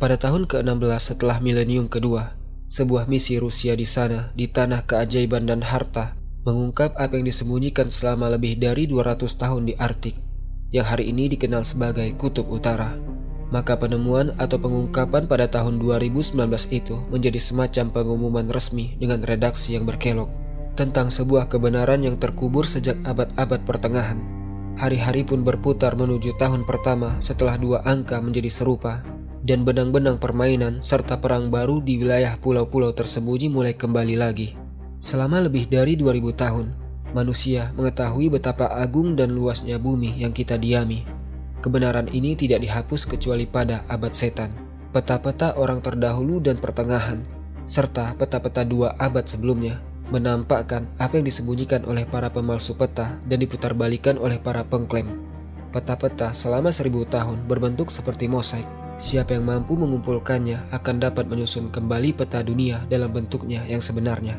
Pada tahun ke-16 setelah milenium kedua, sebuah misi Rusia di sana, di tanah keajaiban dan harta, mengungkap apa yang disembunyikan selama lebih dari 200 tahun di Arktik, yang hari ini dikenal sebagai Kutub Utara. Maka penemuan atau pengungkapan pada tahun 2019 itu menjadi semacam pengumuman resmi dengan redaksi yang berkelok tentang sebuah kebenaran yang terkubur sejak abad-abad pertengahan. Hari-hari pun berputar menuju tahun pertama setelah dua angka menjadi serupa, dan benang-benang permainan serta perang baru di wilayah pulau-pulau tersembunyi mulai kembali lagi. Selama lebih dari 2000 tahun, manusia mengetahui betapa agung dan luasnya bumi yang kita diami. Kebenaran ini tidak dihapus kecuali pada abad setan, peta-peta orang terdahulu dan pertengahan, serta peta-peta dua abad sebelumnya, menampakkan apa yang disembunyikan oleh para pemalsu peta dan diputarbalikan oleh para pengklaim. Peta-peta selama 1000 tahun berbentuk seperti mosaik. Siapa yang mampu mengumpulkannya akan dapat menyusun kembali peta dunia dalam bentuknya yang sebenarnya.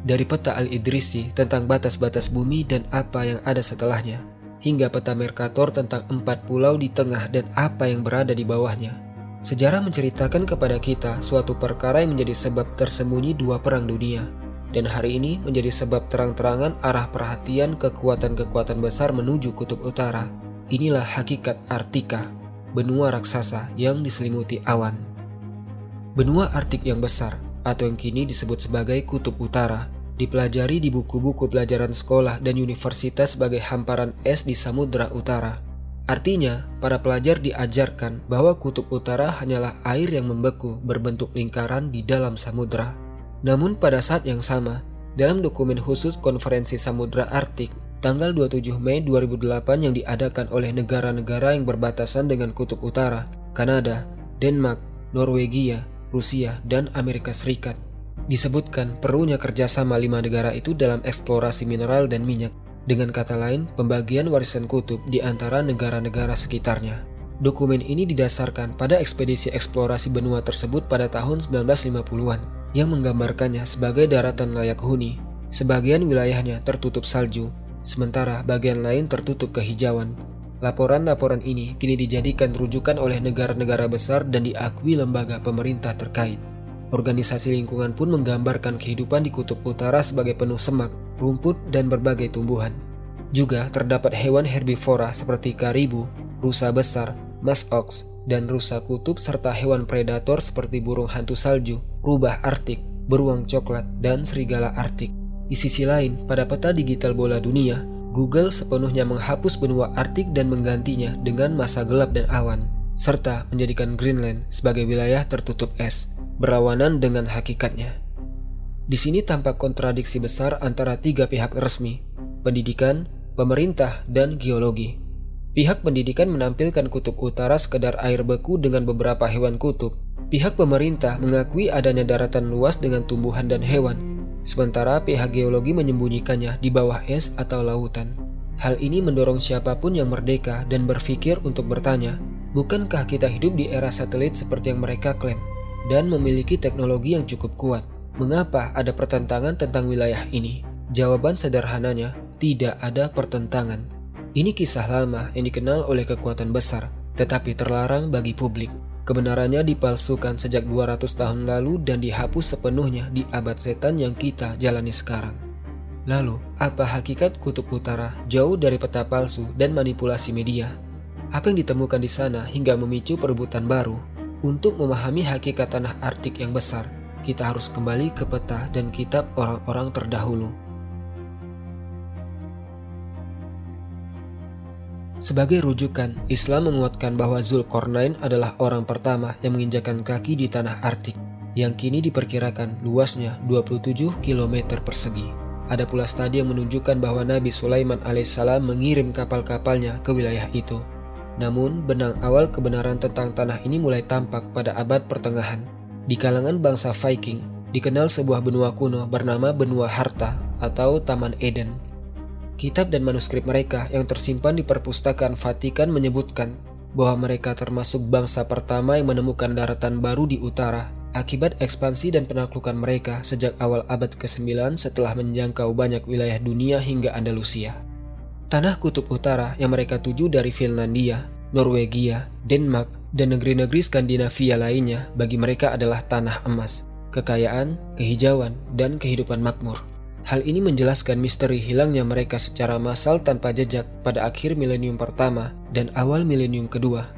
Dari peta Al-Idrisi tentang batas-batas bumi dan apa yang ada setelahnya, hingga peta Mercator tentang 4 pulau di tengah dan apa yang berada di bawahnya. Sejarah menceritakan kepada kita suatu perkara yang menjadi sebab tersembunyi dua perang dunia, dan hari ini menjadi sebab terang-terangan arah perhatian kekuatan-kekuatan besar menuju Kutub Utara. Inilah hakikat Arktika, benua raksasa yang diselimuti awan. Benua Arktik yang besar, atau yang kini disebut sebagai Kutub Utara, dipelajari di buku-buku pelajaran sekolah dan universitas sebagai hamparan es di Samudra Utara. Artinya, para pelajar diajarkan bahwa Kutub Utara hanyalah air yang membeku berbentuk lingkaran di dalam samudra. Namun pada saat yang sama, dalam dokumen khusus Konferensi Samudra Arktik tanggal 27 Mei 2008 yang diadakan oleh negara-negara yang berbatasan dengan Kutub Utara, Kanada, Denmark, Norwegia, Rusia, dan Amerika Serikat, disebutkan perlunya kerjasama 5 negara itu dalam eksplorasi mineral dan minyak, dengan kata lain pembagian warisan kutub di antara negara-negara sekitarnya. Dokumen ini didasarkan pada ekspedisi eksplorasi benua tersebut pada tahun 1950-an yang menggambarkannya sebagai daratan layak huni. Sebagian wilayahnya tertutup salju, sementara bagian lain tertutup kehijauan. Laporan-laporan ini kini dijadikan rujukan oleh negara-negara besar dan diakui lembaga pemerintah terkait. Organisasi lingkungan pun menggambarkan kehidupan di Kutub Utara sebagai penuh semak, rumput, dan berbagai tumbuhan. Juga terdapat hewan herbivora seperti karibu, rusa besar, musk ox, dan rusa kutub serta hewan predator seperti burung hantu salju, rubah Arktik, beruang coklat, dan serigala Arktik. Di sisi lain, pada peta digital bola dunia, Google sepenuhnya menghapus benua Arktik dan menggantinya dengan masa gelap dan awan, serta menjadikan Greenland sebagai wilayah tertutup es, berlawanan dengan hakikatnya. Di sini tampak kontradiksi besar antara 3 pihak resmi: pendidikan, pemerintah, dan geologi. Pihak pendidikan menampilkan Kutub Utara sekedar air beku dengan beberapa hewan kutub. Pihak pemerintah mengakui adanya daratan luas dengan tumbuhan dan hewan, sementara pihak geologi menyembunyikannya di bawah es atau lautan. Hal ini mendorong siapapun yang merdeka dan berpikir untuk bertanya, bukankah kita hidup di era satelit seperti yang mereka klaim, dan memiliki teknologi yang cukup kuat? Mengapa ada pertentangan tentang wilayah ini? Jawaban sederhananya, tidak ada pertentangan. Ini kisah lama yang dikenal oleh kekuatan besar, tetapi terlarang bagi publik. Kebenarannya dipalsukan sejak 200 tahun lalu dan dihapus sepenuhnya di abad setan yang kita jalani sekarang. Lalu, apa hakikat Kutub Utara jauh dari peta palsu dan manipulasi media? Apa yang ditemukan di sana hingga memicu perebutan baru? Untuk memahami hakikat tanah Arktik yang besar, kita harus kembali ke peta dan kitab orang-orang terdahulu. Sebagai rujukan, Islam menguatkan bahwa Zulkarnain adalah orang pertama yang menginjakkan kaki di tanah Arktik, yang kini diperkirakan luasnya 27 km persegi. Ada pula studi yang menunjukkan bahwa Nabi Sulaiman alaihissalam mengirim kapal-kapalnya ke wilayah itu. Namun, benang awal kebenaran tentang tanah ini mulai tampak pada abad pertengahan. Di kalangan bangsa Viking, dikenal sebuah benua kuno bernama Benua Harta atau Taman Eden. Kitab dan manuskrip mereka yang tersimpan di perpustakaan Vatikan menyebutkan bahwa mereka termasuk bangsa pertama yang menemukan daratan baru di utara akibat ekspansi dan penaklukan mereka sejak awal abad ke-9 setelah menjangkau banyak wilayah dunia hingga Andalusia. Tanah Kutub Utara yang mereka tuju dari Finlandia, Norwegia, Denmark, Dan negeri-negeri Skandinavia lainnya bagi mereka adalah tanah emas, kekayaan, kehijauan, dan kehidupan makmur. Hal ini menjelaskan misteri hilangnya mereka secara massal tanpa jejak pada akhir milenium pertama dan awal milenium kedua.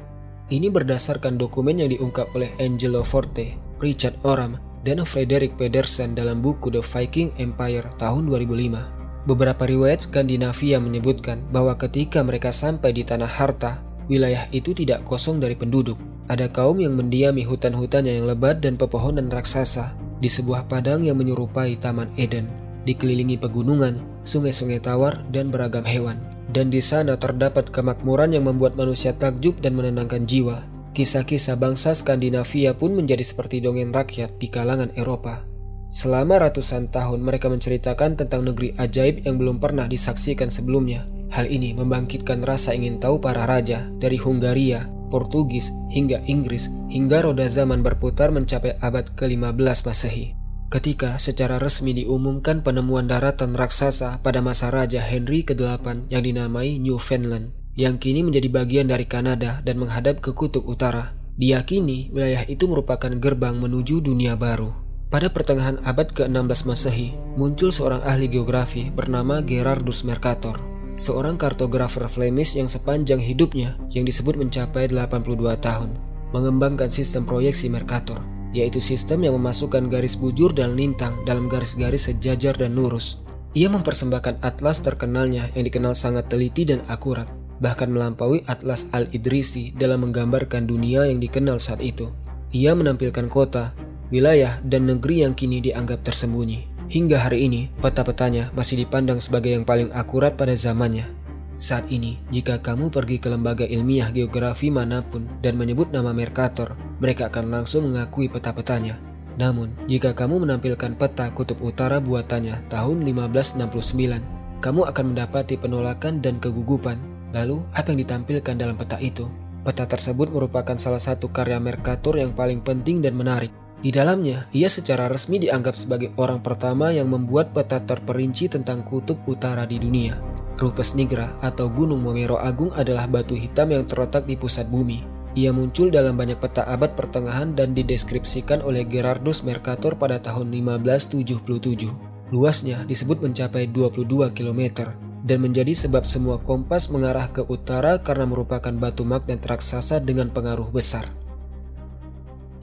Ini berdasarkan dokumen yang diungkap oleh Angelo Forte, Richard Oram, dan Frederick Pedersen dalam buku The Viking Empire tahun 2005. Beberapa riwayat Skandinavia menyebutkan bahwa ketika mereka sampai di tanah harta, wilayah itu tidak kosong dari penduduk. Ada kaum yang mendiami hutan-hutannya yang lebat dan pepohonan raksasa di sebuah padang yang menyerupai Taman Eden, dikelilingi pegunungan, sungai-sungai tawar, dan beragam hewan. Dan di sana terdapat kemakmuran yang membuat manusia takjub dan menenangkan jiwa. Kisah-kisah bangsa Skandinavia pun menjadi seperti dongeng rakyat di kalangan Eropa. Selama ratusan tahun mereka menceritakan tentang negeri ajaib yang belum pernah disaksikan sebelumnya. Hal ini membangkitkan rasa ingin tahu para raja dari Hungaria, Portugis, hingga Inggris, hingga roda zaman berputar mencapai abad ke-15 Masehi. Ketika secara resmi diumumkan penemuan daratan raksasa pada masa Raja Henry ke-8 yang dinamai Newfoundland, yang kini menjadi bagian dari Kanada dan menghadap ke kutub utara. Diyakini wilayah itu merupakan gerbang menuju dunia baru. Pada pertengahan abad ke-16 Masehi, muncul seorang ahli geografi bernama Gerardus Mercator, seorang kartografer Flemish yang sepanjang hidupnya yang disebut mencapai 82 tahun, mengembangkan sistem proyeksi Mercator, yaitu sistem yang memasukkan garis bujur dan lintang dalam garis-garis sejajar dan lurus. Ia mempersembahkan atlas terkenalnya yang dikenal sangat teliti dan akurat, bahkan melampaui atlas Al-Idrisi dalam menggambarkan dunia yang dikenal saat itu. Ia menampilkan kota, wilayah, dan negeri yang kini dianggap tersembunyi. Hingga hari ini, peta-petanya masih dipandang sebagai yang paling akurat pada zamannya. Saat ini, jika kamu pergi ke lembaga ilmiah geografi manapun dan menyebut nama Mercator, mereka akan langsung mengakui peta-petanya. Namun, jika kamu menampilkan peta kutub utara buatannya tahun 1569, kamu akan mendapati penolakan dan kegugupan. Lalu, apa yang ditampilkan dalam peta itu? Peta tersebut merupakan salah satu karya Mercator yang paling penting dan menarik. Di dalamnya, ia secara resmi dianggap sebagai orang pertama yang membuat peta terperinci tentang kutub utara di dunia. Rupes Nigra atau Gunung Momero Agung adalah batu hitam yang terletak di pusat bumi. Ia muncul dalam banyak peta abad pertengahan dan dideskripsikan oleh Gerardus Mercator pada tahun 1577. Luasnya disebut mencapai 22 km dan menjadi sebab semua kompas mengarah ke utara karena merupakan batu magnet raksasa dengan pengaruh besar.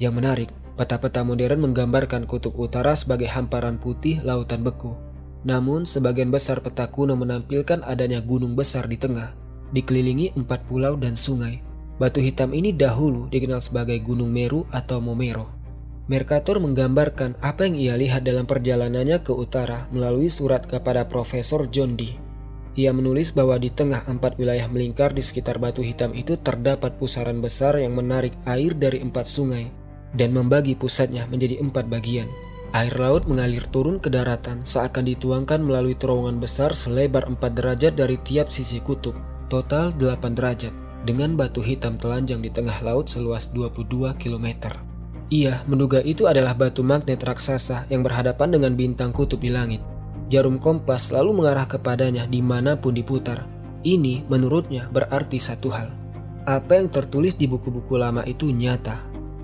Yang menarik, peta-peta modern menggambarkan kutub utara sebagai hamparan putih lautan beku. Namun, sebagian besar peta kuno menampilkan adanya gunung besar di tengah, dikelilingi 4 pulau dan sungai. Batu hitam ini dahulu dikenal sebagai Gunung Meru atau Momero. Mercator menggambarkan apa yang ia lihat dalam perjalanannya ke utara melalui surat kepada Profesor John Dee. Ia menulis bahwa di tengah 4 wilayah melingkar di sekitar batu hitam itu terdapat pusaran besar yang menarik air dari 4 sungai dan membagi pusatnya menjadi 4 bagian. Air laut mengalir turun ke daratan seakan dituangkan melalui terowongan besar selebar 4 derajat dari tiap sisi kutub, total 8 derajat, dengan batu hitam telanjang di tengah laut seluas 22 km. Ia menduga itu adalah batu magnet raksasa yang berhadapan dengan bintang kutub di langit. Jarum kompas selalu mengarah kepadanya dimanapun diputar. Ini menurutnya berarti satu hal. Apa yang tertulis di buku-buku lama itu nyata.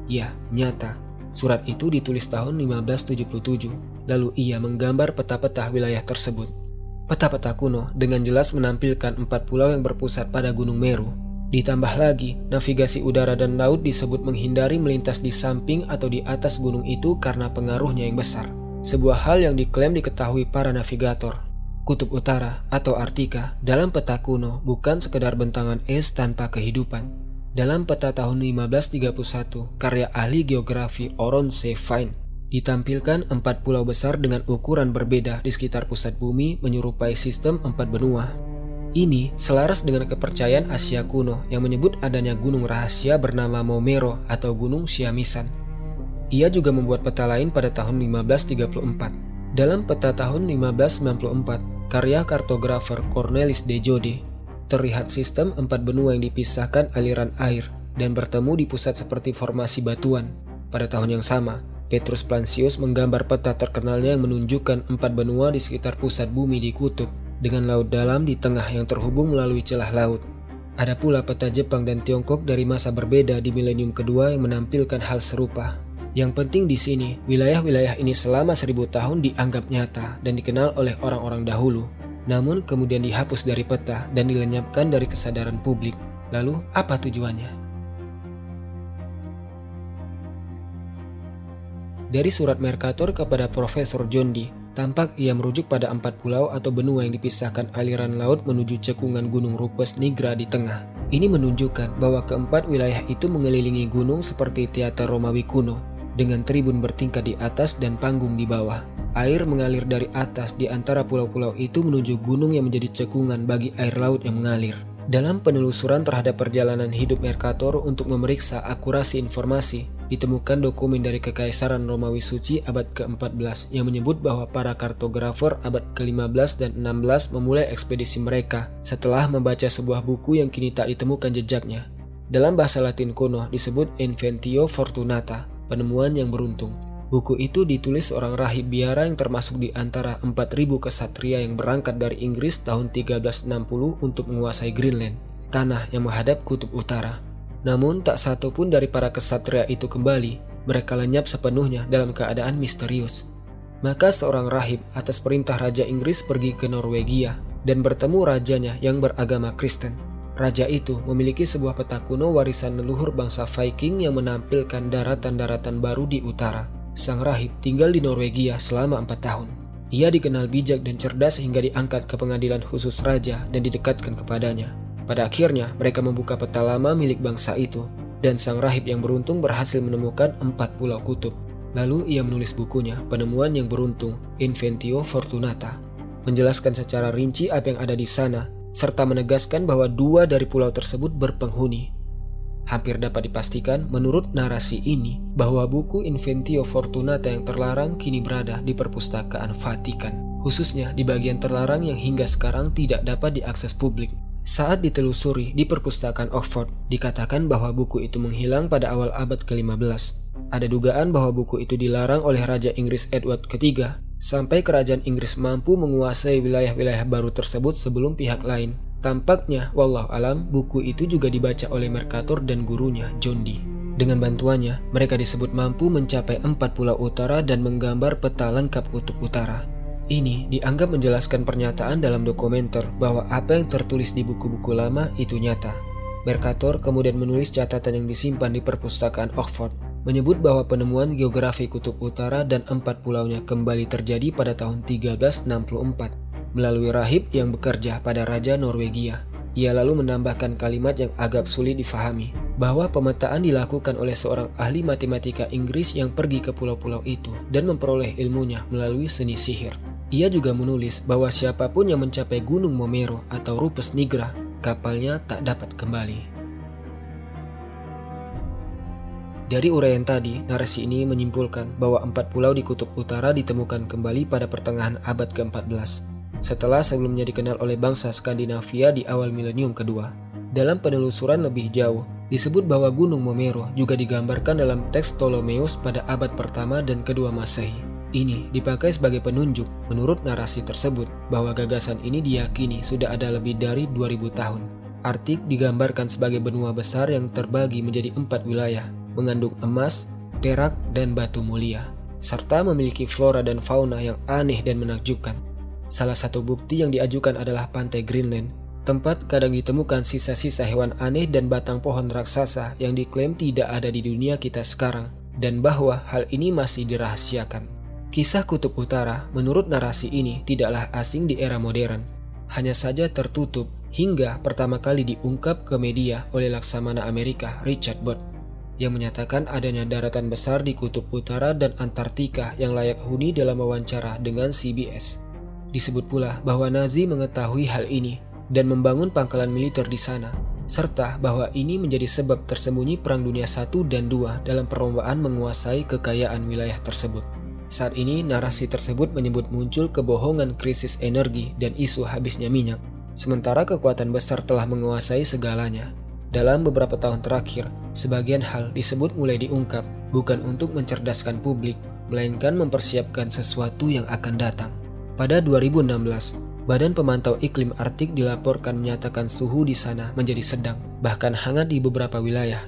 Ya, nyata. Surat itu ditulis tahun 1577, lalu ia menggambar peta-peta wilayah tersebut. Peta-peta kuno dengan jelas menampilkan 4 pulau yang berpusat pada Gunung Meru. Ditambah lagi, navigasi udara dan laut disebut menghindari melintas di samping atau di atas gunung itu karena pengaruhnya yang besar. Sebuah hal yang diklaim diketahui para navigator. Kutub Utara atau Arktika dalam peta kuno bukan sekedar bentangan es tanpa kehidupan. Dalam peta tahun 1531, karya ahli geografi Oron C. Fine, ditampilkan 4 pulau besar dengan ukuran berbeda di sekitar pusat bumi menyerupai sistem 4 benua. Ini selaras dengan kepercayaan Asia kuno yang menyebut adanya gunung rahasia bernama Momero atau Gunung Siamisan. Ia juga membuat peta lain pada tahun 1534. Dalam peta tahun 1594, karya kartografer Cornelis de Jode, terlihat sistem 4 benua yang dipisahkan aliran air dan bertemu di pusat seperti formasi batuan. Pada tahun yang sama, Petrus Plancius menggambar peta terkenalnya yang menunjukkan 4 benua di sekitar pusat bumi di kutub, dengan laut dalam di tengah yang terhubung melalui celah laut. Ada pula peta Jepang dan Tiongkok dari masa berbeda di milenium kedua yang menampilkan hal serupa. Yang penting di sini, wilayah-wilayah ini selama 1000 tahun dianggap nyata dan dikenal oleh orang-orang dahulu. Namun kemudian dihapus dari peta dan dilenyapkan dari kesadaran publik. Lalu apa tujuannya? Dari surat Mercator kepada Profesor John Dee, tampak ia merujuk pada 4 pulau atau benua yang dipisahkan aliran laut menuju cekungan Gunung Rupes Nigra di tengah. Ini menunjukkan bahwa keempat wilayah itu mengelilingi gunung seperti teater Romawi kuno, dengan tribun bertingkat di atas dan panggung di bawah. Air mengalir dari atas di antara pulau-pulau itu menuju gunung yang menjadi cekungan bagi air laut yang mengalir. Dalam penelusuran terhadap perjalanan hidup Mercator untuk memeriksa akurasi informasi, ditemukan dokumen dari Kekaisaran Romawi Suci abad ke-14 yang menyebut bahwa para kartografer abad ke-15 dan 16 memulai ekspedisi mereka setelah membaca sebuah buku yang kini tak ditemukan jejaknya. Dalam bahasa Latin kuno disebut Inventio Fortunata, penemuan yang beruntung. Buku itu ditulis seorang rahib biara yang termasuk di antara 4.000 kesatria yang berangkat dari Inggris tahun 1360 untuk menguasai Greenland, tanah yang menghadap kutub utara. Namun tak satu pun dari para kesatria itu kembali, mereka lenyap sepenuhnya dalam keadaan misterius. Maka seorang rahib atas perintah Raja Inggris pergi ke Norwegia dan bertemu rajanya yang beragama Kristen. Raja itu memiliki sebuah peta kuno warisan leluhur bangsa Viking yang menampilkan daratan-daratan baru di utara. Sang rahib tinggal di Norwegia selama 4 tahun. Ia dikenal bijak dan cerdas hingga diangkat ke pengadilan khusus raja dan didekatkan kepadanya. Pada akhirnya mereka membuka peta lama milik bangsa itu, dan sang rahib yang beruntung berhasil menemukan 4 pulau kutub. Lalu ia menulis bukunya, Penemuan yang Beruntung, Inventio Fortunata, menjelaskan secara rinci apa yang ada di sana, serta menegaskan bahwa 2 dari pulau tersebut berpenghuni. Hampir dapat dipastikan menurut narasi ini bahwa buku Inventio Fortunata yang terlarang kini berada di perpustakaan Vatikan, khususnya di bagian terlarang yang hingga sekarang tidak dapat diakses publik. Saat ditelusuri di perpustakaan Oxford, dikatakan bahwa buku itu menghilang pada awal abad ke-15. Ada dugaan bahwa buku itu dilarang oleh Raja Inggris Edward III sampai kerajaan Inggris mampu menguasai wilayah-wilayah baru tersebut sebelum pihak lain. Tampaknya, wallahu alam, buku itu juga dibaca oleh Mercator dan gurunya, John Dee. Dengan bantuannya, mereka disebut mampu mencapai 4 pulau utara dan menggambar peta lengkap kutub utara. Ini dianggap menjelaskan pernyataan dalam dokumenter bahwa apa yang tertulis di buku-buku lama itu nyata. Mercator kemudian menulis catatan yang disimpan di perpustakaan Oxford, menyebut bahwa penemuan geografi kutub utara dan 4 pulaunya kembali terjadi pada tahun 1364. Melalui rahib yang bekerja pada Raja Norwegia. Ia lalu menambahkan kalimat yang agak sulit difahami, bahwa pemetaan dilakukan oleh seorang ahli matematika Inggris yang pergi ke pulau-pulau itu dan memperoleh ilmunya melalui seni sihir. Ia juga menulis bahwa siapapun yang mencapai Gunung Momero atau Rupes Nigra, kapalnya tak dapat kembali. Dari uraian tadi, narasi ini menyimpulkan bahwa 4 pulau di kutub utara ditemukan kembali pada pertengahan abad ke-14. Setelah sebelumnya dikenal oleh bangsa Skandinavia di awal milenium kedua. Dalam penelusuran lebih jauh, disebut bahwa Gunung Momero juga digambarkan dalam teks Ptolemeus pada abad pertama dan kedua Masehi. Ini dipakai sebagai penunjuk menurut narasi tersebut bahwa gagasan ini diyakini sudah ada lebih dari 2000 tahun. Arktik digambarkan sebagai benua besar yang terbagi menjadi 4 wilayah, mengandung emas, perak, dan batu mulia, serta memiliki flora dan fauna yang aneh dan menakjubkan. Salah satu bukti yang diajukan adalah pantai Greenland, tempat kadang ditemukan sisa-sisa hewan aneh dan batang pohon raksasa yang diklaim tidak ada di dunia kita sekarang, dan bahwa hal ini masih dirahasiakan. Kisah Kutub Utara menurut narasi ini tidaklah asing di era modern, hanya saja tertutup hingga pertama kali diungkap ke media oleh Laksamana Amerika Richard Byrd, yang menyatakan adanya daratan besar di Kutub Utara dan Antartika yang layak huni dalam wawancara dengan CBS. Disebut pula bahwa Nazi mengetahui hal ini dan membangun pangkalan militer di sana, serta bahwa ini menjadi sebab tersembunyi Perang Dunia I dan II dalam perlombaan menguasai kekayaan wilayah tersebut. Saat ini narasi tersebut menyebut muncul kebohongan krisis energi dan isu habisnya minyak, sementara kekuatan besar telah menguasai segalanya. Dalam beberapa tahun terakhir, sebagian hal disebut mulai diungkap bukan untuk mencerdaskan publik, melainkan mempersiapkan sesuatu yang akan datang. Pada 2016, Badan Pemantau Iklim Arktik dilaporkan menyatakan suhu di sana menjadi sedang, bahkan hangat di beberapa wilayah.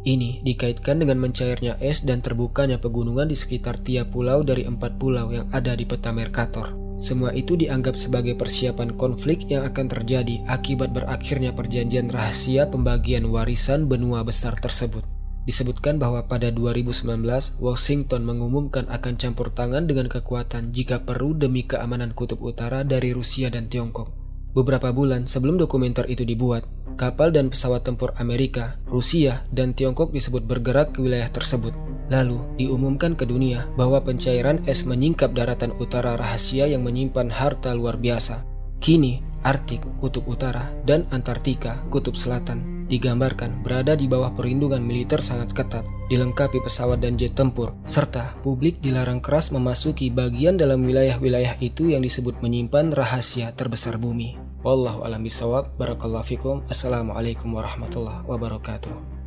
Ini dikaitkan dengan mencairnya es dan terbukanya pegunungan di sekitar tiap pulau dari 4 pulau yang ada di peta Mercator. Semua itu dianggap sebagai persiapan konflik yang akan terjadi akibat berakhirnya perjanjian rahasia pembagian warisan benua besar tersebut. Disebutkan bahwa pada 2019, Washington mengumumkan akan campur tangan dengan kekuatan jika perlu demi keamanan Kutub Utara dari Rusia dan Tiongkok. Beberapa bulan sebelum dokumenter itu dibuat, kapal dan pesawat tempur Amerika, Rusia, dan Tiongkok disebut bergerak ke wilayah tersebut. Lalu diumumkan ke dunia bahwa pencairan es menyingkap daratan utara rahasia yang menyimpan harta luar biasa. Kini, Arktik, Kutub Utara, dan Antartika, Kutub Selatan, digambarkan berada di bawah perlindungan militer sangat ketat, dilengkapi pesawat dan jet tempur, serta publik dilarang keras memasuki bagian dalam wilayah-wilayah itu yang disebut menyimpan rahasia terbesar bumi. Wallahu a'lam bishawab. Barakallahu fikum. Assalamualaikum warahmatullahi wabarakatuh.